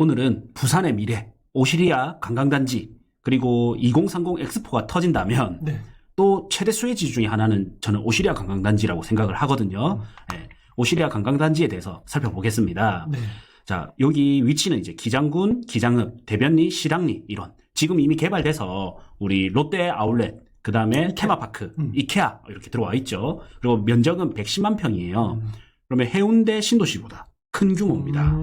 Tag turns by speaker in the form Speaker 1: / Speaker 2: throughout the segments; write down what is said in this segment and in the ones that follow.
Speaker 1: 오늘은 부산의 미래, 오시리아 관광단지, 그리고 2030 엑스포가 터진다면
Speaker 2: 네.
Speaker 1: 또 최대 수혜지 중에 하나는 저는 오시리아 관광단지라고 생각을 하거든요. 네, 오시리아 관광단지에 대해서 살펴보겠습니다.
Speaker 2: 네.
Speaker 1: 자, 여기 위치는 이제 기장군, 기장읍, 대변리, 실항리 이런 지금 이미 개발돼서 우리 롯데 아울렛, 그 다음에 테마파크, 이케아 이렇게 들어와 있죠. 그리고 면적은 110만 평이에요. 그러면 해운대 신도시보다 큰 규모입니다.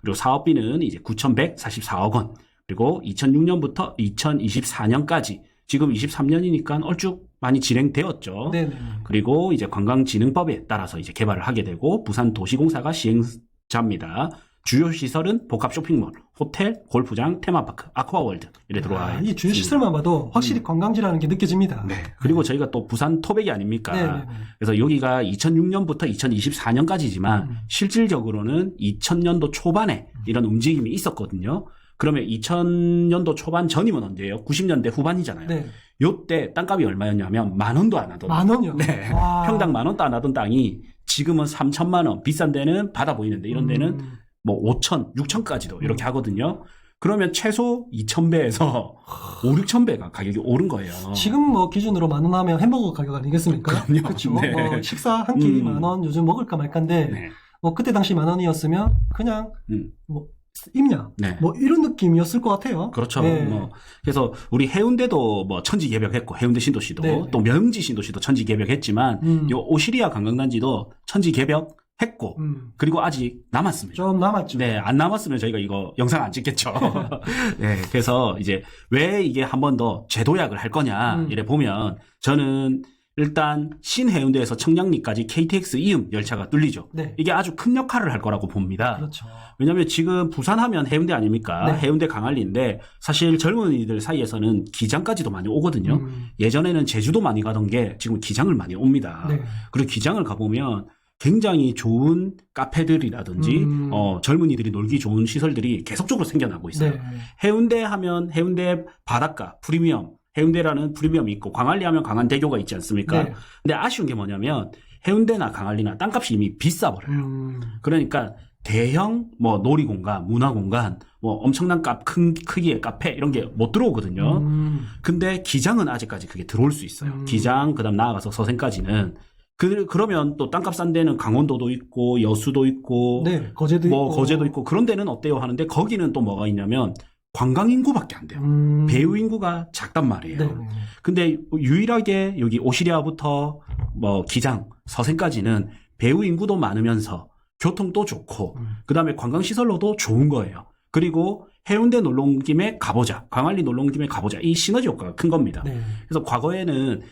Speaker 1: 그리고 사업비는 이제 9,144억 원. 그리고 2006년부터 2024년까지 지금 23년이니까 얼추 많이 진행되었죠.
Speaker 2: 네네.
Speaker 1: 그리고 이제 관광진흥법에 따라서 이제 개발을 하게 되고 부산도시공사가 시행자입니다. 주요 시설은 복합 쇼핑몰, 호텔, 골프장, 테마파크, 아쿠아월드 이래 들어와 있습니다.
Speaker 2: 이 주요 시설만 봐도 확실히 관광지라는 게 느껴집니다.
Speaker 1: 네. 그리고 저희가 또 부산 토백이 아닙니까?
Speaker 2: 네네네.
Speaker 1: 그래서 여기가 2006년부터 2024년까지지만 실질적으로는 2000년도 초반에 이런 움직임이 있었거든요. 그러면 2000년도 초반 전이면 언제예요? 90년대 후반이잖아요.
Speaker 2: 네.
Speaker 1: 요때 땅값이 얼마였냐면 10,000원도 안 하던.
Speaker 2: 10,000원이요?
Speaker 1: 네.
Speaker 2: 와.
Speaker 1: 평당 10,000원도 안 하던 땅이 지금은 3,000만 원. 비싼 데는 바다 보이는데 이런 데는 뭐 5,000, 6,000까지도 이렇게 하거든요. 그러면 최소 2,000배에서 5, 6,000배가 가격이 오른 거예요.
Speaker 2: 지금 뭐 기준으로 10,000원 하면 햄버거 가격 아니겠습니까?
Speaker 1: 그럼요.
Speaker 2: 그렇죠.
Speaker 1: 네.
Speaker 2: 뭐 식사 한 끼 10,000원 요즘 먹을까 말까인데
Speaker 1: 네.
Speaker 2: 뭐 그때 당시 10,000원이었으면 그냥 뭐 입냐
Speaker 1: 네.
Speaker 2: 뭐 이런 느낌이었을 것 같아요.
Speaker 1: 그렇죠.
Speaker 2: 네.
Speaker 1: 뭐 그래서 우리 해운대도 뭐 천지개벽했고 해운대 신도시도
Speaker 2: 네.
Speaker 1: 또 명지 신도시도 천지개벽했지만 요 오시리아 관광단지도 천지개벽했고 그리고 아직 남았습니다.
Speaker 2: 좀 남았죠.
Speaker 1: 네, 안 남았으면 저희가 이거 영상 안 찍겠죠. 네, 그래서 이제 왜 이게 한 번 더 재도약을 할 거냐 이래 보면 저는 일단 신해운대에서 청량리까지 KTX 이음 열차가 뚫리죠.
Speaker 2: 네.
Speaker 1: 이게 아주 큰 역할을 할 거라고 봅니다.
Speaker 2: 그렇죠.
Speaker 1: 왜냐하면 지금 부산하면 해운대 아닙니까?
Speaker 2: 네.
Speaker 1: 해운대 강안리인데 사실 젊은이들 사이에서는 기장까지도 많이 오거든요. 예전에는 제주도 많이 가던 게 지금 기장을 많이 옵니다.
Speaker 2: 네.
Speaker 1: 그리고 기장을 가보면 굉장히 좋은 카페들이라든지 젊은이들이 놀기 좋은 시설들이 계속적으로 생겨나고 있어요.
Speaker 2: 네.
Speaker 1: 해운대 하면 해운대 바닷가 프리미엄, 해운대라는 프리미엄이 있고 광안리 하면 광안대교가 있지 않습니까?
Speaker 2: 네.
Speaker 1: 근데 아쉬운 게 뭐냐면 해운대나 강안리나 땅값이 이미 비싸버려요. 그러니까 대형 뭐 놀이공간, 문화공간, 뭐 엄청난 큰 크기의 카페 이런 게 못 들어오거든요. 근데 기장은 아직까지 그게 들어올 수 있어요. 기장 그다음 나아가서 서생까지는 그러면 또 땅값 싼 데는 강원도도 있고 여수도 있고
Speaker 2: 네, 거제도
Speaker 1: 뭐
Speaker 2: 있고.
Speaker 1: 거제도 있고 그런 데는 어때요 하는데 거기는 또 뭐가 있냐면 관광 인구밖에 안 돼요. 배우 인구가 작단 말이에요.
Speaker 2: 네.
Speaker 1: 근데 유일하게 여기 오시리아부터 뭐 기장, 서생까지는 배우 인구도 많으면서 교통도 좋고 그다음에 관광 시설로도 좋은 거예요. 그리고 해운대 놀러 온 김에 가보자. 광안리 놀러 온 김에 가보자. 이 시너지 효과가 큰 겁니다.
Speaker 2: 네.
Speaker 1: 그래서 과거에는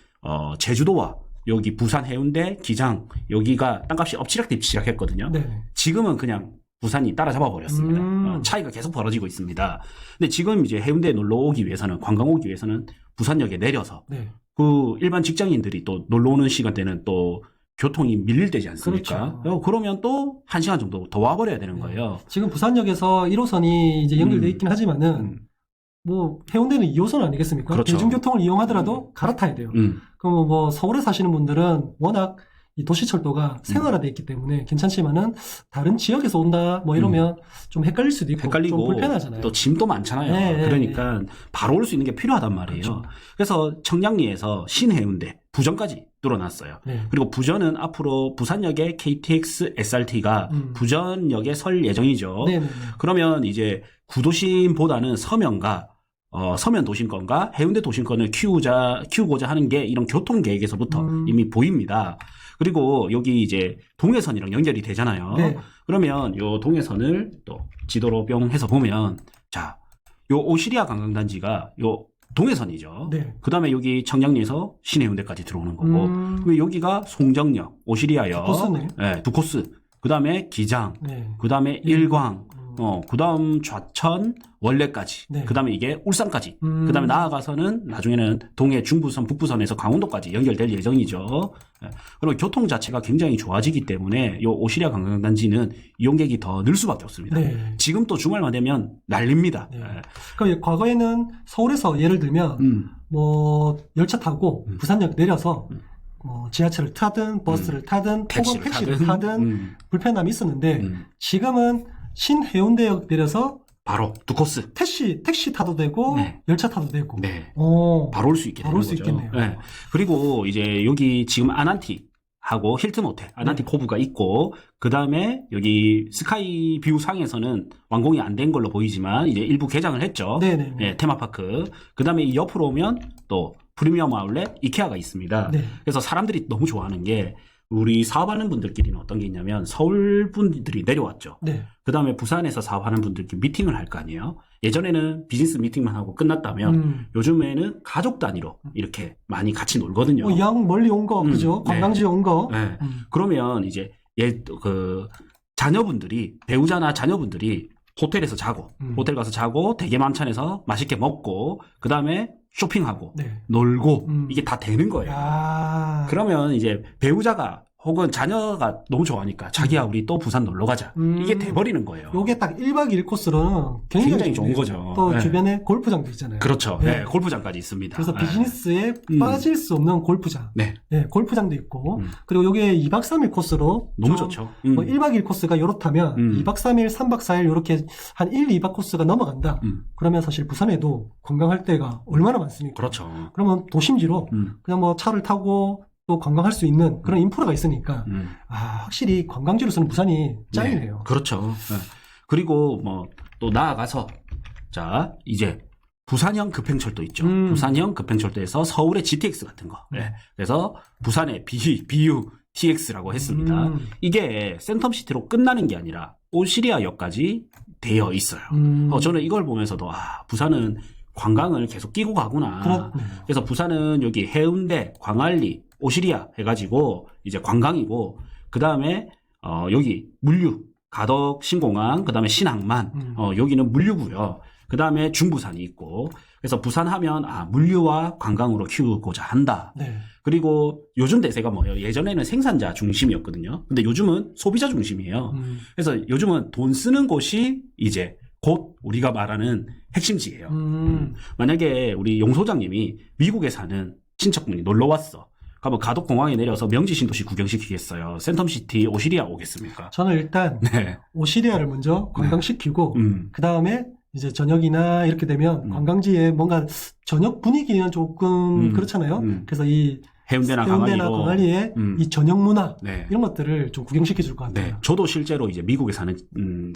Speaker 1: 제주도와 여기 부산 해운대 기장 여기가 땅값이 엎치락뒤 시작했거든요.
Speaker 2: 네.
Speaker 1: 지금은 그냥 부산이 따라잡아 버렸습니다. 차이가 계속 벌어지고 있습니다. 근데 지금 이제 해운대에 놀러 오기 위해서는 관광 오기 위해서는 부산역에 내려서
Speaker 2: 네.
Speaker 1: 그 일반 직장인들이 또 놀러 오는 시간대는 또 교통이 밀릴때지 않습니까?
Speaker 2: 그렇죠.
Speaker 1: 그러면 또 1시간 정도 더 와버려야 되는 거예요.
Speaker 2: 지금 부산역에서 1호선이 이제 연결돼 있긴 하지만은 뭐 해운대는 2호선 아니겠습니까?
Speaker 1: 그렇죠.
Speaker 2: 대중교통을 이용하더라도 갈아타야 돼요. 그럼 뭐 서울에 사시는 분들은 워낙 이 도시철도가 생활화돼 있기 때문에 괜찮지만은 다른 지역에서 온다 뭐 이러면 좀 헷갈릴 수도 있고
Speaker 1: 헷갈리고
Speaker 2: 좀 불편하잖아요.
Speaker 1: 또 짐도 많잖아요.
Speaker 2: 네,
Speaker 1: 그러니까 바로 올 수 있는 게 필요하단 말이에요.
Speaker 2: 그렇죠.
Speaker 1: 그래서 청량리에서 신해운대, 부전까지 뚫어놨어요.
Speaker 2: 네.
Speaker 1: 그리고 부전은 앞으로 부산역에 KTX SRT가 부전역에 설 예정이죠.
Speaker 2: 네, 네, 네.
Speaker 1: 그러면 이제 구도심보다는 서면과 서면 도심권과 해운대 도심권을 키우고자 하는 게 이런 교통 계획에서부터 이미 보입니다. 그리고 여기 이제 동해선이랑 연결이 되잖아요.
Speaker 2: 네.
Speaker 1: 그러면 요 동해선을 또 지도로 뿅 해서 보면 자, 요 오시리아 관광단지가 요 동해선이죠.
Speaker 2: 네.
Speaker 1: 그 다음에 여기 청량리에서 신해운대까지 들어오는 거고, 그리고 여기가 송정역, 오시리아역,
Speaker 2: 두 코스네.
Speaker 1: 네, 두 코스. 그 다음에 기장,
Speaker 2: 네.
Speaker 1: 그 다음에 일광, 그 다음 좌천, 원래까지,
Speaker 2: 네.
Speaker 1: 그 다음에 이게 울산까지, 그 다음에 나아가서는 나중에는 동해 중부선, 북부선에서 강원도까지 연결될 예정이죠. 네. 그리고 교통 자체가 굉장히 좋아지기 때문에 이 오시리아 관광단지는 이용객이 더 늘 수밖에 없습니다.
Speaker 2: 네.
Speaker 1: 지금 또 주말만 되면 난립니다.
Speaker 2: 네.
Speaker 1: 네.
Speaker 2: 그러니까 과거에는 서울에서 예를 들면 뭐 열차 타고 부산역 내려서 지하철을 타든 버스를 타든 택시를 타든 불편함이 있었는데 지금은 신해운대역 내려서
Speaker 1: 바로 두 코스.
Speaker 2: 택시 타도 되고
Speaker 1: 네.
Speaker 2: 열차 타도 되고.
Speaker 1: 네.
Speaker 2: 오,
Speaker 1: 바로 올 수 있게
Speaker 2: 바로
Speaker 1: 되는
Speaker 2: 올 수
Speaker 1: 거죠.
Speaker 2: 있겠네요.
Speaker 1: 네. 그리고 이제 여기 지금 아난티하고 힐튼 호텔, 아난티
Speaker 2: 네.
Speaker 1: 코브가 있고, 그 다음에 여기 스카이 뷰 상에서는 완공이 안 된 걸로 보이지만 이제 일부 개장을 했죠.
Speaker 2: 네네.
Speaker 1: 네, 테마파크. 그 다음에 이 옆으로 오면 또 프리미엄 아울렛 이케아가 있습니다.
Speaker 2: 네.
Speaker 1: 그래서 사람들이 너무 좋아하는 게 우리 사업하는 분들끼리는 어떤 게 있냐면 서울 분들이 내려왔죠.
Speaker 2: 네.
Speaker 1: 그 다음에 부산에서 사업하는 분들끼리 미팅을 할 거 아니에요. 예전에는 비즈니스 미팅만 하고 끝났다면 요즘에는 가족 단위로 이렇게 많이 같이 놀거든요.
Speaker 2: 양 멀리 온 거, 그죠?
Speaker 1: 네.
Speaker 2: 관광지에 온 거.
Speaker 1: 네. 그러면 이제 자녀분들이, 배우자나 자녀분들이 호텔에서 자고, 호텔 가서 자고, 대게맘찬에서 맛있게 먹고, 그 다음에 쇼핑하고,
Speaker 2: 네.
Speaker 1: 놀고, 이게 다 되는 거예요.
Speaker 2: 아.
Speaker 1: 그러면 이제 배우자가 혹은 자녀가 너무 좋아하니까 자기야 우리 또 부산 놀러 가자. 이게 돼버리는 거예요.
Speaker 2: 요게 딱 1박 2일 코스로는
Speaker 1: 굉장히 좋은
Speaker 2: 좋네요.
Speaker 1: 거죠.
Speaker 2: 또
Speaker 1: 네.
Speaker 2: 주변에 골프장도 있잖아요.
Speaker 1: 그렇죠.
Speaker 2: 네.
Speaker 1: 네, 골프장까지 있습니다.
Speaker 2: 그래서
Speaker 1: 네.
Speaker 2: 비즈니스에 빠질 수 없는 골프장.
Speaker 1: 네.
Speaker 2: 네, 골프장도 있고. 그리고 요게 2박 3일 코스로.
Speaker 1: 너무
Speaker 2: 좀
Speaker 1: 좋죠.
Speaker 2: 뭐 1박 2일 코스가 요렇다면 2박 3일, 3박 4일 요렇게 한 1, 2박 코스가 넘어간다. 그러면 사실 부산에도 관광할 데가 얼마나 많습니까?
Speaker 1: 그렇죠.
Speaker 2: 그러면 도심지로 그냥 뭐 차를 타고 또 관광할 수 있는 그런 인프라가 있으니까 확실히 관광지로서는 부산이 짱이네요.
Speaker 1: 네, 그렇죠. 네. 그리고 뭐 또 나아가서 자 이제 부산형 급행철도 있죠. 부산형 급행철도에서 서울의 GTX 같은 거. 네. 그래서 부산의 BU TX라고 했습니다. 이게 센텀시티로 끝나는 게 아니라 오시리아역까지 되어 있어요. 저는 이걸 보면서도 부산은 관광을 계속 끼고 가구나.
Speaker 2: 그렇네요.
Speaker 1: 그래서 부산은 여기 해운대, 광안리, 오시리아 해가지고 이제 관광이고, 그 다음에 여기 물류, 가덕 신공항, 그 다음에 신항만, 여기는 물류고요. 그 다음에 중부산이 있고, 그래서 부산 하면 물류와 관광으로 키우고자 한다.
Speaker 2: 네.
Speaker 1: 그리고 요즘 대세가 뭐예요? 예전에는 생산자 중심이었거든요. 근데 요즘은 소비자 중심이에요. 그래서 요즘은 돈 쓰는 곳이 이제 곧 우리가 말하는 핵심지예요. 만약에 우리 용 소장님이 미국에 사는 친척분이 놀러 왔어. 그러면 가덕공항에 내려서 명지신도시 구경시키겠어요? 센텀시티 오시리아 오겠습니까?
Speaker 2: 저는 일단
Speaker 1: 네.
Speaker 2: 오시리아를 먼저 관광시키고 그 다음에 이제 저녁이나 이렇게 되면 관광지에 뭔가 저녁 분위기는 조금 그렇잖아요. 그래서 이
Speaker 1: 해운대나
Speaker 2: 광안리에 이 저녁 문화
Speaker 1: 네.
Speaker 2: 이런 것들을 좀 구경시켜 줄 것 같아요.
Speaker 1: 네. 저도 실제로 이제 미국에 사는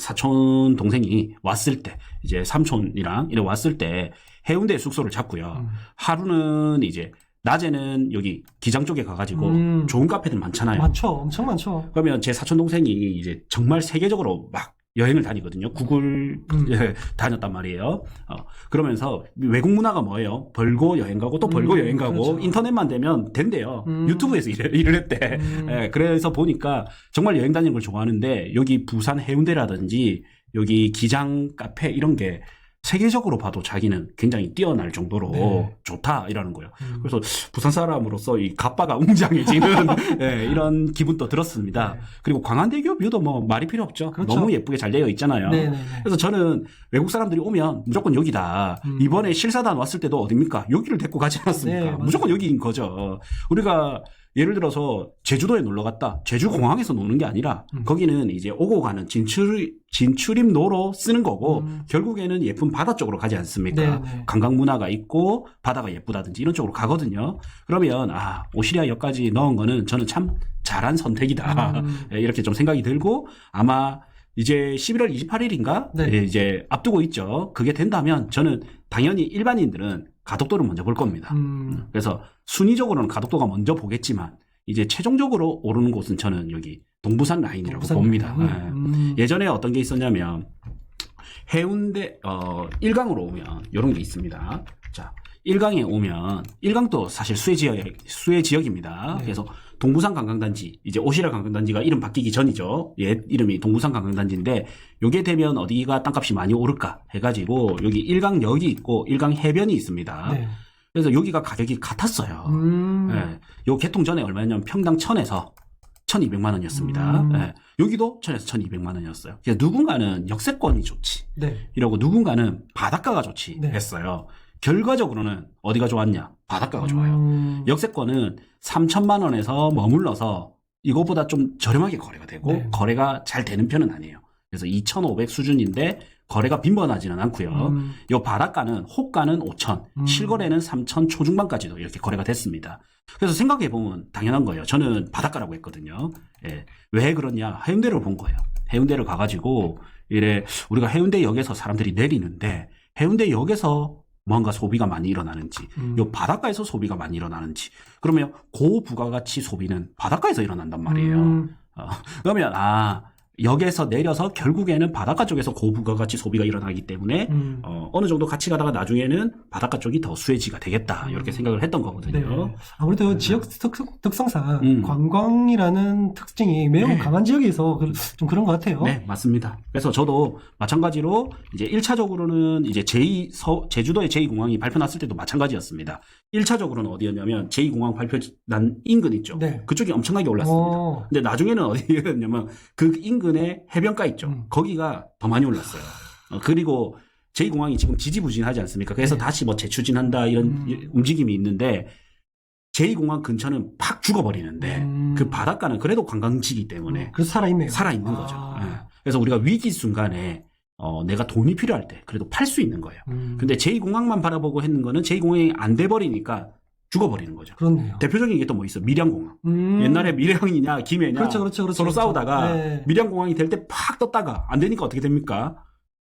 Speaker 1: 사촌 동생이 왔을 때 이제 삼촌이랑 이렇게 왔을 때 해운대 숙소를 잡고요. 하루는 이제 낮에는 여기 기장 쪽에 가가지고 좋은 카페들 많잖아요.
Speaker 2: 많죠. 엄청 많죠.
Speaker 1: 그러면 제 사촌 동생이 이제 정말 세계적으로 막 여행을 다니거든요. 구글 다녔단 말이에요. 그러면서 외국 문화가 뭐예요? 벌고 여행 가고 또 벌고 여행 가고
Speaker 2: 그렇죠.
Speaker 1: 인터넷만 되면 된대요. 유튜브에서 일을 했대. 그래서 보니까 정말 여행 다니는 걸 좋아하는데 여기 부산 해운대라든지 여기 기장 카페 이런 게 세계적으로 봐도 자기는 굉장히 뛰어날 정도로
Speaker 2: 네.
Speaker 1: 좋다 이라는 거예요. 그래서 부산 사람으로서 이 갑바가 웅장해지는 네, 이런 기분도 들었습니다.
Speaker 2: 네.
Speaker 1: 그리고 광안대교 뷰도 뭐 말이 필요 없죠.
Speaker 2: 그렇죠.
Speaker 1: 너무 예쁘게 잘 되어 있잖아요.
Speaker 2: 네네네.
Speaker 1: 그래서 저는 외국 사람들이 오면 무조건 여기다. 이번에 실사단 왔을 때도 어딥니까? 여기를 데리고 가지 않았습니까?
Speaker 2: 네,
Speaker 1: 무조건 여기인 거죠. 우리가 예를 들어서 제주도에 놀러 갔다. 제주공항에서 노는 게 아니라 거기는 이제 오고 가는 진출입로로 쓰는 거고 결국에는 예쁜 바다 쪽으로 가지 않습니까?
Speaker 2: 네네.
Speaker 1: 관광 문화가 있고 바다가 예쁘다든지 이런 쪽으로 가거든요. 그러면 오시리아역까지 넣은 거는 저는 참 잘한 선택이다. 이렇게 좀 생각이 들고 아마 이제 11월 28일인가?
Speaker 2: 네.
Speaker 1: 이제 앞두고 있죠. 그게 된다면 저는 당연히 일반인들은 가덕도를 먼저 볼 겁니다. 그래서 순위적으로는 가덕도가 먼저 보겠지만 이제 최종적으로 오르는 곳은 저는 여기 동부산 라인이라고 봅니다. 예전에 어떤 게 있었냐면 해운대 1강으로 오면 이런 게 있습니다. 자, 1강에 오면 1강도 사실 수해 지역입니다.
Speaker 2: 네.
Speaker 1: 그래서 동부산 관광단지, 이제 오시리아 관광단지가 이름 바뀌기 전이죠. 옛 이름이 동부산 관광단지인데 요게 되면 어디가 땅값이 많이 오를까 해가지고 여기 1강역이 있고 1강 해변이 있습니다.
Speaker 2: 네.
Speaker 1: 그래서 여기가 가격이 같았어요. 네. 요 개통 전에 얼마였냐면 평당 1000에서 1200만 원이었습니다. 네. 여기도 1000에서 1200만 원이었어요. 그래서 누군가는 역세권이 좋지.
Speaker 2: 네.
Speaker 1: 이러고 누군가는 바닷가가 좋지
Speaker 2: 네.
Speaker 1: 했어요. 결과적으로는 어디가 좋았냐? 바닷가가 좋아요. 역세권은 3천만 원에서 머물러서 이거보다 좀 저렴하게 거래가 되고
Speaker 2: 네.
Speaker 1: 거래가 잘 되는 편은 아니에요. 그래서 2,500 수준인데 거래가 빈번하지는 않고요. 요 바닷가는 호가는 5천, 실거래는 3천 초중반까지도 이렇게 거래가 됐습니다. 그래서 생각해 보면 당연한 거예요. 저는 바닷가라고 했거든요. 예. 왜 그러냐? 해운대를 본 거예요. 해운대를 가가지고 이래 우리가 해운대역에서 사람들이 내리는데 해운대역에서 뭔가 소비가 많이 일어나는지, 요 바닷가에서 소비가 많이 일어나는지, 그러면 고부가가치 소비는 바닷가에서 일어난단 말이에요. 그러면 역에서 내려서 결국에는 바닷가 쪽에서 고부가가치 소비가 일어나기 때문에 어느 정도 같이 가다가 나중에는 바닷가 쪽이 더 수혜지가 되겠다 이렇게 생각을 했던 거거든요.
Speaker 2: 네. 아무래도 지역 특성상 관광이라는 특징이 매우 강한 지역에서 좀 그런 것 같아요.
Speaker 1: 네, 맞습니다. 그래서 저도 마찬가지로 이제 1차적으로는 이제 제주도의 제2공항이 발표 났을 때도 마찬가지였습니다. 1차적으로는 어디였냐면 제2공항 발표 난 인근 있죠.
Speaker 2: 네.
Speaker 1: 그쪽이 엄청나게 올랐습니다. 근데 나중에는 어디였냐면 그 인근에 해변가 있죠. 거기가 더 많이 올랐어요. 그리고 제2공항이 지금 지지부진하지 않습니까? 그래서 다시 뭐 재추진한다 이런 움직임이 있는데 제2공항 근처는 팍 죽어버리는데 그 바닷가는 그래도 관광지이기 때문에
Speaker 2: 그래서 살아있네요.
Speaker 1: 살아있는 거죠. 네. 그래서 우리가 위기 순간에 내가 돈이 필요할 때 그래도 팔 수 있는 거예요. 근데 제2공항만 바라보고 했는 거는 제2공항이 안 돼버리니까 죽어버리는 거죠.
Speaker 2: 그렇네요.
Speaker 1: 대표적인 게 또 뭐 있어? 밀양공항. 옛날에 밀양이냐 김해냐
Speaker 2: 그렇죠.
Speaker 1: 서로 싸우다가 밀양공항이 될 때 팍 떴다가 안 되니까 어떻게 됩니까?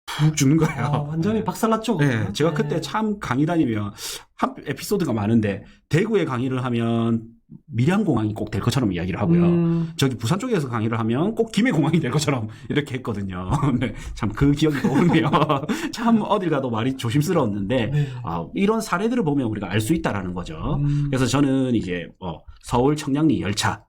Speaker 1: 푹 죽는 거예요.
Speaker 2: 완전히 박살났죠.
Speaker 1: 네, 제가 그때 참 강의 다니면 한 에피소드가 많은데 대구에 강의를 하면 밀양공항이 꼭 될 것처럼 이야기를 하고요. 저기 부산 쪽에서 강의를 하면 꼭 김해공항이 될 것처럼 이렇게 했거든요. 네, 참 그 기억이 떠오르네요. 참 어딜 가도 말이 조심스러웠는데 이런 사례들을 보면 우리가 알 수 있다라는 거죠. 그래서 저는 이제 서울 청량리 열차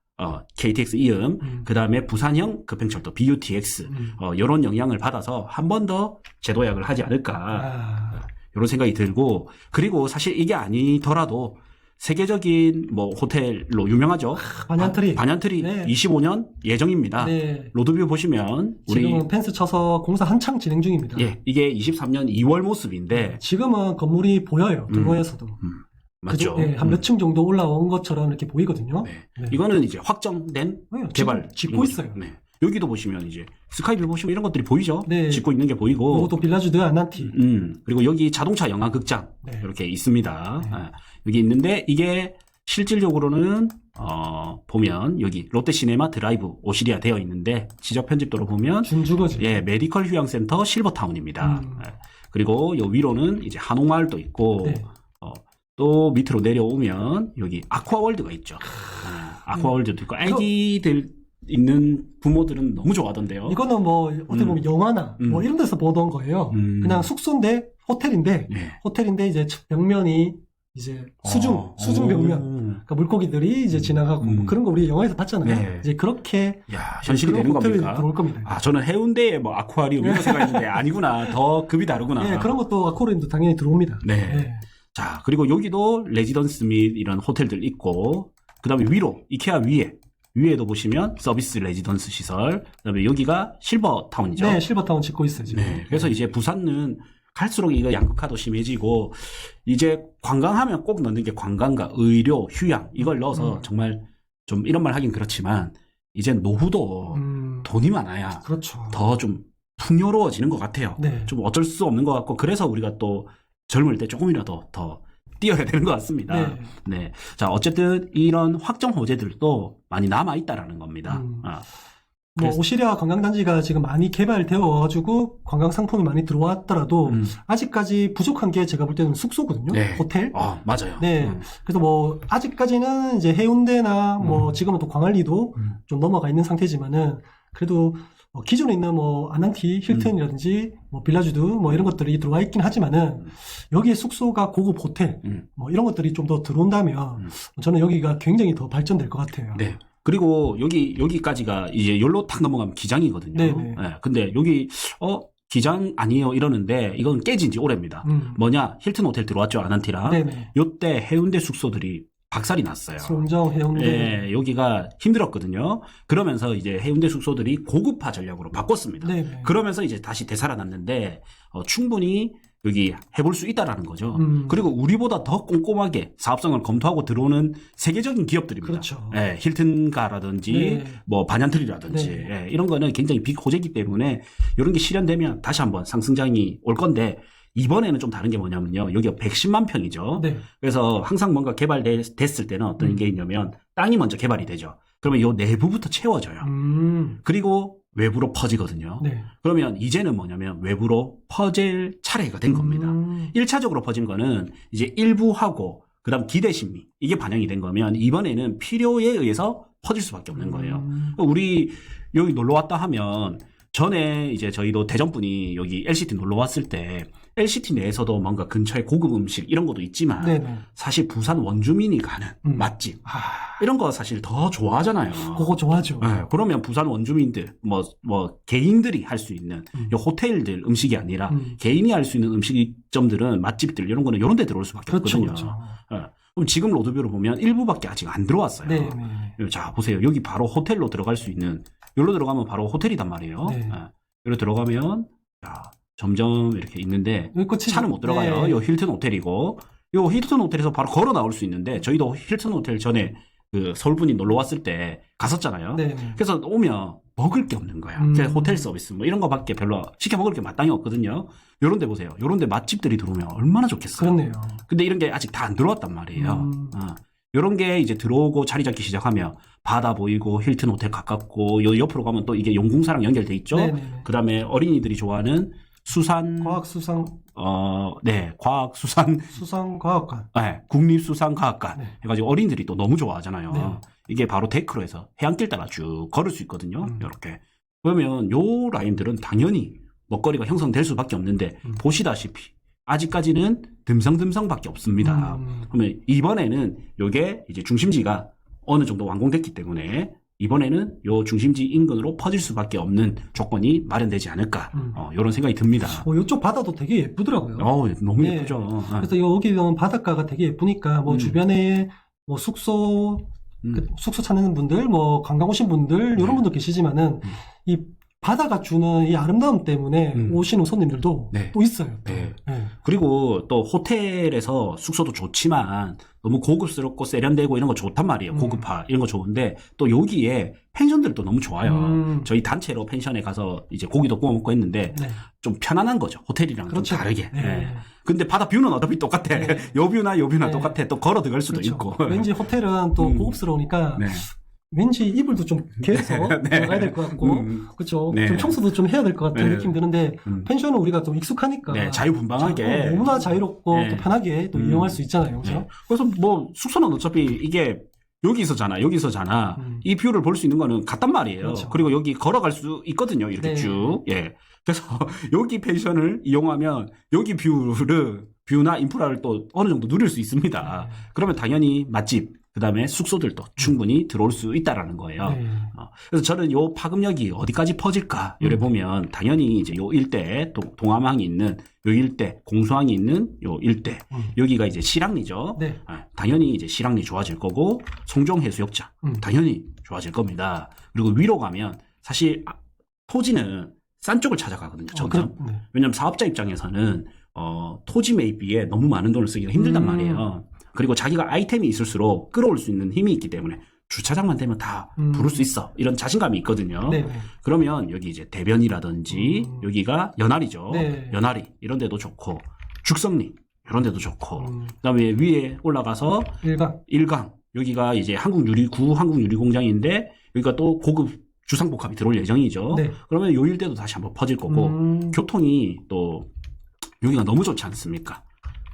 Speaker 1: KTX 이음, 그 다음에 부산형 급행철도 BUTX, 이런 영향을 받아서 한 번 더 재도약을 하지 않을까, 이런 생각이 들고, 그리고 사실 이게 아니더라도 세계적인 뭐 호텔로 유명하죠. 반얀트리 네. 25년 예정입니다. 네. 로드뷰 보시면
Speaker 2: 지금은 펜스 쳐서 공사 한창 진행 중입니다.
Speaker 1: 예, 이게 23년 2월 모습인데
Speaker 2: 지금은 건물이 보여요. 도로에서도.
Speaker 1: 맞죠.
Speaker 2: 네, 한 몇 층 정도 올라온 것처럼 이렇게 보이거든요.
Speaker 1: 네. 네. 이거는 이제 확정된 개발
Speaker 2: 짓고 있어요.
Speaker 1: 네. 여기도 보시면 이제 스카이뷰 보시면 이런 것들이 보이죠.
Speaker 2: 네.
Speaker 1: 짓고 있는 게 보이고.
Speaker 2: 이것도 빌라주드 아난티.
Speaker 1: 그리고 여기 자동차 영화극장 이렇게 있습니다. 네. 여기 있는데 이게 실질적으로는 보면 여기 롯데시네마 드라이브 오시리아 되어 있는데 지적 편집도로 보면
Speaker 2: 준주거지.
Speaker 1: 예, 메디컬 휴양센터 실버타운입니다. 그리고 요 위로는 이제 한옥마을도 있고. 또 밑으로 내려오면 여기 아쿠아월드가 있죠. 아쿠아월드도 있고 아기들 있는 부모들은 너무 좋아하던데요.
Speaker 2: 이거는 뭐 어떻게 보면 영화나 뭐 이런 데서 보던 거예요. 그냥 숙소인데 호텔인데 호텔인데 이제 벽면이 이제 수중 벽면. 그러니까 물고기들이 이제 지나가고 뭐 그런 거 우리 영화에서 봤잖아요.
Speaker 1: 네.
Speaker 2: 이제 그렇게
Speaker 1: 현실이 되는 겁니까?
Speaker 2: 들어올 겁니다.
Speaker 1: 저는 해운대에 뭐 아쿠아리움 이런 생각했는데 아니구나. 더 급이 다르구나.
Speaker 2: 네, 그런 것도 아쿠아리움도 당연히 들어옵니다.
Speaker 1: 네. 자, 그리고 여기도 레지던스 및 이런 호텔들 있고, 그 다음에 위로, 이케아 위에도 보시면 서비스 레지던스 시설, 그 다음에 여기가 실버타운이죠.
Speaker 2: 네, 실버타운 짓고 있어요, 지금.
Speaker 1: 네, 그래서 이제 부산은 갈수록 이거 양극화도 심해지고, 이제 관광하면 꼭 넣는 게 관광과 의료, 휴양, 이걸 넣어서 정말 좀 이런 말 하긴 그렇지만, 이제 노후도 돈이 많아야
Speaker 2: 그렇죠.
Speaker 1: 더 좀 풍요로워지는 것 같아요.
Speaker 2: 네.
Speaker 1: 좀 어쩔 수 없는 것 같고, 그래서 우리가 또 젊을 때 조금이라도 더 뛰어야 되는 것 같습니다. 네. 자, 어쨌든 이런 확정 호재들도 많이 남아있다라는 겁니다.
Speaker 2: 뭐 오시리아 관광단지가 지금 많이 개발되어가지고 관광 상품이 많이 들어왔더라도 아직까지 부족한 게 제가 볼 때는 숙소거든요. 호텔.
Speaker 1: 맞아요.
Speaker 2: 네. 그래서 뭐 아직까지는 이제 해운대나 뭐 지금은 또 광안리도 좀 넘어가 있는 상태지만은 그래도 기존에 있는 뭐 아난티, 힐튼이라든지 뭐 빌라주드 뭐 이런 것들이 들어와 있긴 하지만은 여기에 숙소가 고급 호텔 뭐 이런 것들이 좀 더 들어온다면 저는 여기가 굉장히 더 발전될 것 같아요.
Speaker 1: 네. 그리고 여기까지가 이제 여기로 탁 넘어가면 기장이거든요. 네. 근데 여기 기장 아니에요 이러는데 이건 깨진 지 오래입니다. 뭐냐? 힐튼 호텔 들어왔죠, 아난티랑.
Speaker 2: 네네.
Speaker 1: 요때 해운대 숙소들이 박살이 났어요.
Speaker 2: 송정 해운대.
Speaker 1: 네, 여기가 힘들었거든요. 그러면서 이제 해운대 숙소들이 고급화 전략으로 바꿨습니다.
Speaker 2: 네네.
Speaker 1: 그러면서 이제 다시 되살아났는데 충분히 여기 해볼 수 있다라는 거죠.
Speaker 2: 그리고
Speaker 1: 그리고 우리보다 더 꼼꼼하게 사업성을 검토하고 들어오는 세계적인 기업들입니다.
Speaker 2: 그렇죠.
Speaker 1: 예, 힐튼가라든지
Speaker 2: 네.
Speaker 1: 뭐 반얀트리라든지
Speaker 2: 네.
Speaker 1: 예, 이런 거는 굉장히 빅 호재이기 때문에 이런 게 실현되면 다시 한번 상승장이 올 건데 이번에는 좀 다른 게 뭐냐면요. 여기가 110만 평이죠.
Speaker 2: 네.
Speaker 1: 그래서 항상 뭔가 개발됐을 때는 어떤 게 있냐면 땅이 먼저 개발이 되죠. 그러면 요 내부부터 채워져요. 그리고 외부로 퍼지거든요.
Speaker 2: 네.
Speaker 1: 그러면 이제는 뭐냐면 외부로 퍼질 차례가 된 겁니다. 1차적으로 퍼진 거는 이제 일부 하고 그다음 기대 심리 이게 반영이 된 거면 이번에는 필요에 의해서 퍼질 수밖에 없는 거예요. 우리 여기 놀러 왔다 하면 전에 이제 저희도 대전분이 여기 LCT 놀러 왔을 때 LCT 내에서도 뭔가 근처에 고급 음식 이런 것도 있지만
Speaker 2: 네네.
Speaker 1: 사실 부산 원주민이 가는 맛집 이런 거 사실 더 좋아하잖아요.
Speaker 2: 그거 좋아하죠.
Speaker 1: 네, 그러면 부산 원주민들 뭐 개인들이 할 수 있는 이 호텔들 음식이 아니라 개인이 할 수 있는 음식점들은 맛집들 이런 거는 이런 데 들어올 수밖에
Speaker 2: 그렇죠.
Speaker 1: 없거든요.
Speaker 2: 그렇죠.
Speaker 1: 네. 그럼 지금 로드뷰로 보면 일부밖에 아직 안 들어왔어요.
Speaker 2: 네.
Speaker 1: 자 보세요. 여기 바로 호텔로 들어갈 수 있는 여기로 들어가면 바로 호텔이단 말이에요.
Speaker 2: 네.
Speaker 1: 네. 여기로 들어가면 자 점점 이렇게 있는데
Speaker 2: 여기 끝이
Speaker 1: 차는 못 들어가요.
Speaker 2: 네.
Speaker 1: 요 힐튼 호텔이고 요 힐튼 호텔에서 바로 걸어 나올 수 있는데 저희도 힐튼 호텔 전에 그 서울분이 놀러 왔을 때 갔었잖아요.
Speaker 2: 네.
Speaker 1: 그래서 오면 먹을 게 없는 거야. 그래서 호텔 서비스 뭐 이런 거밖에 별로 시켜 먹을 게 마땅히 없거든요. 요런 데 보세요. 요런 데 맛집들이 들어오면 얼마나 좋겠어요.
Speaker 2: 그렇네요.
Speaker 1: 근데 이런 게 아직 다 안 들어왔단 말이에요. 요런 게 이제 들어오고 자리 잡기 시작하면 바다 보이고 힐튼 호텔 가깝고 요 옆으로 가면 또 이게 용궁사랑 연결돼 있죠.
Speaker 2: 네네네.
Speaker 1: 그다음에 어린이들이 좋아하는 수산
Speaker 2: 과학수상
Speaker 1: 과학수산
Speaker 2: 수상과학관.
Speaker 1: 네, 국립수산과학관
Speaker 2: 네.
Speaker 1: 해가지고 어린이들이 또 너무 좋아하잖아요.
Speaker 2: 네.
Speaker 1: 이게 바로 데크로 해서 해안길 따라 쭉 걸을 수 있거든요. 이렇게. 그러면 요 라인들은 당연히 먹거리가 형성될 수밖에 없는데 보시다시피 아직까지는 듬성듬성밖에 없습니다. 그러면 이번에는 요게 이제 중심지가 어느 정도 완공됐기 때문에 이번에는 요 중심지 인근으로 퍼질 수밖에 없는 조건이 마련되지 않을까 이런 생각이 듭니다.
Speaker 2: 이쪽 바다도 되게 예쁘더라고요.
Speaker 1: 너무
Speaker 2: 네.
Speaker 1: 예쁘죠.
Speaker 2: 그래서 여기는 바닷가가 되게 예쁘니까 뭐 주변에 뭐 숙소 숙소 찾는 분들, 뭐 관광 오신 분들 이런 분들 계시지만은 이 바다가 주는 이 아름다움 때문에 오시는 손님들도
Speaker 1: 네.
Speaker 2: 또 있어요. 또.
Speaker 1: 네.
Speaker 2: 네.
Speaker 1: 그리고 또 호텔에서 숙소도 좋지만 너무 고급스럽고 세련되고 이런 거 좋단 말이에요. 고급화 이런 거 좋은데 또 여기에 펜션들도 너무 좋아요. 저희 단체로 펜션에 가서 이제 고기도 구워 먹고 했는데
Speaker 2: 네.
Speaker 1: 좀 편안한 거죠. 호텔이랑
Speaker 2: 그렇죠.
Speaker 1: 좀 다르게.
Speaker 2: 네.
Speaker 1: 네. 근데 바다 뷰는 어차피 똑같아.
Speaker 2: 네.
Speaker 1: 요 뷰나
Speaker 2: 네.
Speaker 1: 똑같아. 또 걸어 들어갈 수도
Speaker 2: 그렇죠.
Speaker 1: 있고.
Speaker 2: 왠지 호텔은 또 고급스러우니까
Speaker 1: 네.
Speaker 2: 왠지 이불도 좀 개서
Speaker 1: 네.
Speaker 2: 들어가야 될 것 같고 그렇죠.
Speaker 1: 네.
Speaker 2: 좀 청소도 좀 해야 될 것 같은
Speaker 1: 네.
Speaker 2: 느낌 드는데 펜션은 우리가 좀 익숙하니까
Speaker 1: 네, 자유분방하게.
Speaker 2: 너무나 자유롭고
Speaker 1: 네.
Speaker 2: 또 편하게 또 이용할 수 있잖아요. 그렇죠?
Speaker 1: 네. 그래서 뭐 숙소는 어차피 이게 여기서잖아. 이 뷰를 볼 수 있는 거는 같단 말이에요.
Speaker 2: 그렇죠.
Speaker 1: 그리고 여기 걸어갈 수 있거든요. 이렇게
Speaker 2: 네.
Speaker 1: 쭉. 예. 그래서 여기 펜션을 이용하면 여기 뷰나 인프라를 또 어느 정도 누릴 수 있습니다. 그러면 당연히 맛집, 그 다음에 숙소들도 충분히 들어올 수 있다라는 거예요.
Speaker 2: 네.
Speaker 1: 그래서 저는 요 파급력이 어디까지 퍼질까? 요래 보면 당연히 이제 요 일대, 동암항이 있는 요 일대, 공수항이 있는 요 일대, 여기가 이제 실랑리죠.
Speaker 2: 네.
Speaker 1: 당연히 이제 실랑리 좋아질 거고, 송정해수욕장 당연히 좋아질 겁니다. 그리고 위로 가면 사실 토지는 싼 쪽을 찾아가거든요. 점점.
Speaker 2: 네.
Speaker 1: 왜냐하면 사업자 입장에서는 토지 매입비에 너무 많은 돈을 쓰기가 힘들단 말이에요. 그리고 자기가 아이템이 있을수록 끌어올 수 있는 힘이 있기 때문에 주차장만 되면 다 부를 수 있어. 이런 자신감이 있거든요.
Speaker 2: 네.
Speaker 1: 그러면 여기 이제 대변이라든지 여기가 연활이죠.
Speaker 2: 네.
Speaker 1: 연활이 이런 데도 좋고 죽성리 이런 데도 좋고 그다음에 위에 올라가서 일강 여기가 이제 한국유리공장인데 여기가 또 고급 주상복합이 들어올 예정이죠.
Speaker 2: 네.
Speaker 1: 그러면 요 일대도 다시 한번 퍼질 거고 교통이 또 여기가 너무 좋지 않습니까?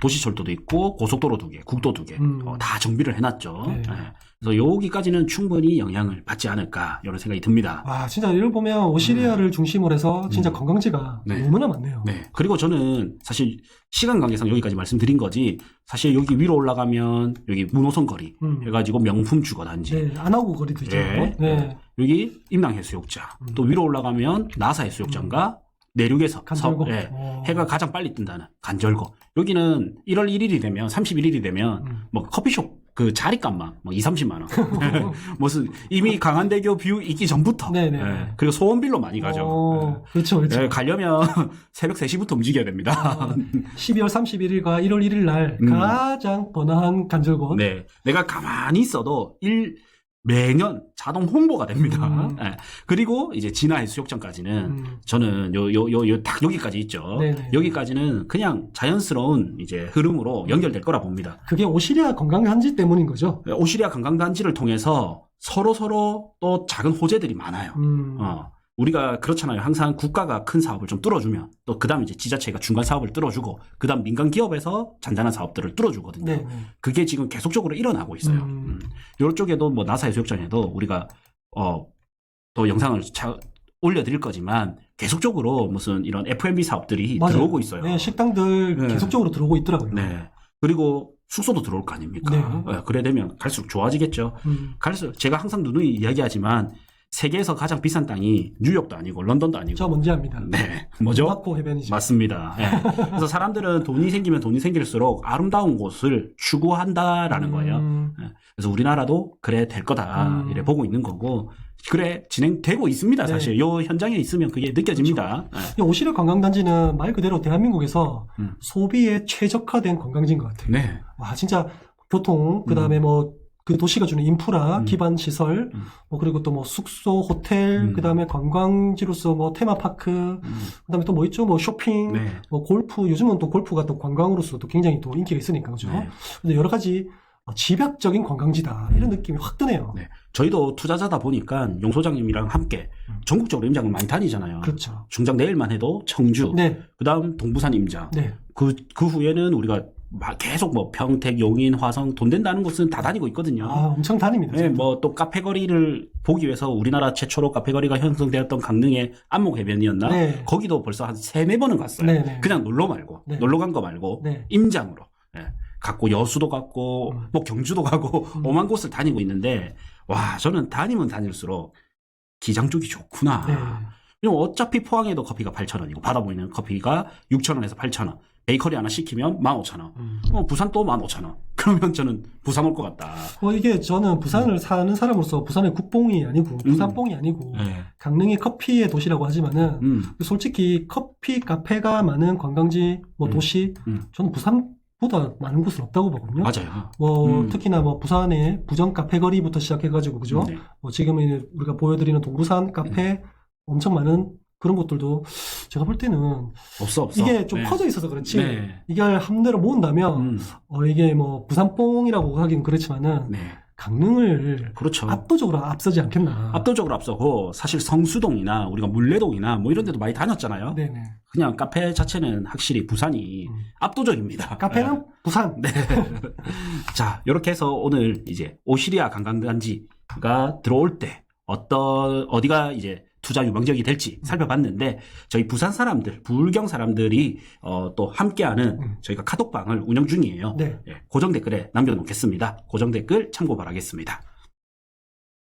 Speaker 1: 도시철도도 있고 고속도로 2개, 국도 2개 다 정비를 해놨죠.
Speaker 2: 네.
Speaker 1: 네. 그래서 여기까지는 충분히 영향을 받지 않을까 이런 생각이 듭니다.
Speaker 2: 와, 진짜 이걸 보면 오시리아를 중심으로 해서 진짜 관광지가
Speaker 1: 네.
Speaker 2: 너무나 많네요.
Speaker 1: 네. 그리고 저는 사실 시간 관계상 여기까지 말씀드린 거지 사실 여기 위로 올라가면 여기 문호선 거리 해가지고 명품 주거단지
Speaker 2: 네, 안하고 거리도 있죠.
Speaker 1: 네.
Speaker 2: 네.
Speaker 1: 여기 임랑해수욕장 또 위로 올라가면 나사해수욕장과 내륙에서
Speaker 2: 간절곶.
Speaker 1: 해가 가장 빨리 뜬다는 간절곶. 여기는 1월 1일이 되면 31일이 되면 뭐 커피숍 그 자리값만 뭐 2, 30만 원. 무슨 이미 강한대교 뷰 있기 전부터.
Speaker 2: 네네.
Speaker 1: 예. 그리고 소원빌로 많이 가죠.
Speaker 2: 그렇죠, 그렇죠.
Speaker 1: 예, 가려면 새벽 3시부터 움직여야 됩니다.
Speaker 2: 12월 31일과 1월 1일 날 가장 번화한 간절곶.
Speaker 1: 네. 내가 가만히 있어도 매년 자동 홍보가 됩니다. 예. 그리고 이제 진화 해수욕장까지는 저는 딱 여기까지 있죠.
Speaker 2: 네네.
Speaker 1: 여기까지는 그냥 자연스러운 이제 흐름으로 연결될 거라 봅니다.
Speaker 2: 그게 오시리아 관광단지 때문인 거죠.
Speaker 1: 오시리아 관광단지를 통해서 서로 또 작은 호재들이 많아요. 우리가 그렇잖아요. 항상 국가가 큰 사업을 좀 뚫어주면 또 그다음 이제 지자체가 중간 사업을 뚫어주고 그다음 민간 기업에서 잔잔한 사업들을 뚫어주거든요.
Speaker 2: 네.
Speaker 1: 그게 지금 계속적으로 일어나고 있어요. 이쪽에도 뭐 나사 해수욕장에도 우리가 또 영상을 올려드릴 거지만 계속적으로 무슨 이런 F&B 사업들이
Speaker 2: 맞아요.
Speaker 1: 들어오고 있어요.
Speaker 2: 네, 식당들
Speaker 1: 네.
Speaker 2: 계속적으로 들어오고 있더라고요.
Speaker 1: 네. 그리고 숙소도 들어올 거 아닙니까?
Speaker 2: 네.
Speaker 1: 그래 되면 갈수록 좋아지겠죠. 갈수록 제가 항상 누누이 이야기하지만 세계에서 가장 비싼 땅이 뉴욕도 아니고 런던도 아니고.
Speaker 2: 저 뭔지 압니다.
Speaker 1: 네. 뭐죠?
Speaker 2: 모나코 해변이죠.
Speaker 1: 맞습니다. 네. 그래서 사람들은 돈이 생기면 돈이 생길수록 아름다운 곳을 추구한다라는 거예요. 네. 그래서 우리나라도 그래 될 거다 이래 보고 있는 거고 그래 진행되고 있습니다. 사실 요 현장에 있으면 그게 느껴집니다.
Speaker 2: 그렇죠. 네. 오시리아 관광단지는 말 그대로 대한민국에서 소비에 최적화된 관광지인 것 같아요.
Speaker 1: 네.
Speaker 2: 와 진짜 교통 그다음에 뭐 그 도시가 주는 인프라, 기반 시설, 뭐 그리고 또 뭐 숙소, 호텔, 그다음에 관광지로서 뭐 테마파크, 그다음에 또 뭐 있죠, 뭐 쇼핑,
Speaker 1: 네.
Speaker 2: 뭐 골프. 요즘은 또 골프가 또 관광으로서 또 굉장히 또 인기가 있으니까 그죠.
Speaker 1: 네.
Speaker 2: 근데 여러 가지 집약적인 관광지다 이런 느낌이 확 드네요.
Speaker 1: 네. 저희도 투자자다 보니까 용 소장님이랑 함께 전국적으로 임장을 많이 다니잖아요.
Speaker 2: 그렇죠.
Speaker 1: 중장 내일만 해도 청주,
Speaker 2: 네.
Speaker 1: 그다음 동부산 임장,
Speaker 2: 네.
Speaker 1: 그 후에는 우리가 계속 뭐 평택, 용인, 화성 돈 된다는 곳은 다 다니고 있거든요.
Speaker 2: 아, 엄청 다닙니다.
Speaker 1: 네, 뭐 또 카페거리를 보기 위해서 우리나라 최초로 카페거리가 형성되었던 강릉의 안목해변이었나?
Speaker 2: 네.
Speaker 1: 거기도 벌써 한 3-4번은 갔어요.
Speaker 2: 네, 네.
Speaker 1: 그냥 놀러 말고,
Speaker 2: 네.
Speaker 1: 놀러 간 거 말고,
Speaker 2: 네.
Speaker 1: 임장으로. 예. 갔고, 여수도 갔고, 뭐 경주도 가고, 오만 곳을 다니고 있는데, 와, 저는 다니면 다닐수록 기장 쪽이 좋구나.
Speaker 2: 네.
Speaker 1: 왜냐면 어차피 포항에도 커피가 8,000원이고, 바다 보이는 커피가 6,000원에서 8,000원. 베이커리 하나 시키면 15,000원. 부산 또 15,000원. 그러면 저는 부산 올 것 같다.
Speaker 2: 이게 저는 부산을 사는 사람으로서 부산의 국뽕이 아니고 부산뽕이 아니고
Speaker 1: 네.
Speaker 2: 강릉이 커피의 도시라고 하지만은 솔직히 커피 카페가 많은 관광지 뭐 도시 저는 부산보다 많은 곳은 없다고 보거든요.
Speaker 1: 맞아요.
Speaker 2: 뭐 특히나 뭐 부산의 부정 카페 거리부터 시작해가지고 그죠?
Speaker 1: 네.
Speaker 2: 뭐 지금은 우리가 보여드리는 동부산 카페 엄청 많은 그런 것들도 제가 볼 때는
Speaker 1: 없어.
Speaker 2: 이게 좀
Speaker 1: 네.
Speaker 2: 퍼져 있어서 그렇지
Speaker 1: 네.
Speaker 2: 이걸 함대로 모은다면 이게 뭐 부산뽕이라고 하긴 그렇지만은
Speaker 1: 네.
Speaker 2: 강릉을
Speaker 1: 그렇죠.
Speaker 2: 압도적으로 앞서지 않겠나.
Speaker 1: 압도적으로 앞서고 사실 성수동이나 우리가 물레동이나 뭐 이런 데도 많이 다녔잖아요.
Speaker 2: 네네.
Speaker 1: 그냥 카페 자체는 확실히 부산이 압도적입니다.
Speaker 2: 카페는
Speaker 1: 네.
Speaker 2: 부산.
Speaker 1: 네. 자, 이렇게 해서 오늘 이제 오시리아 관광단지가 들어올 때 어디가 이제 투자 유망적이 될지 살펴봤는데 저희 부산 사람들, 부울경 사람들이 또 함께하는 저희가 카톡방을 운영 중이에요.
Speaker 2: 네.
Speaker 1: 고정 댓글에 남겨놓겠습니다. 고정 댓글 참고 바라겠습니다.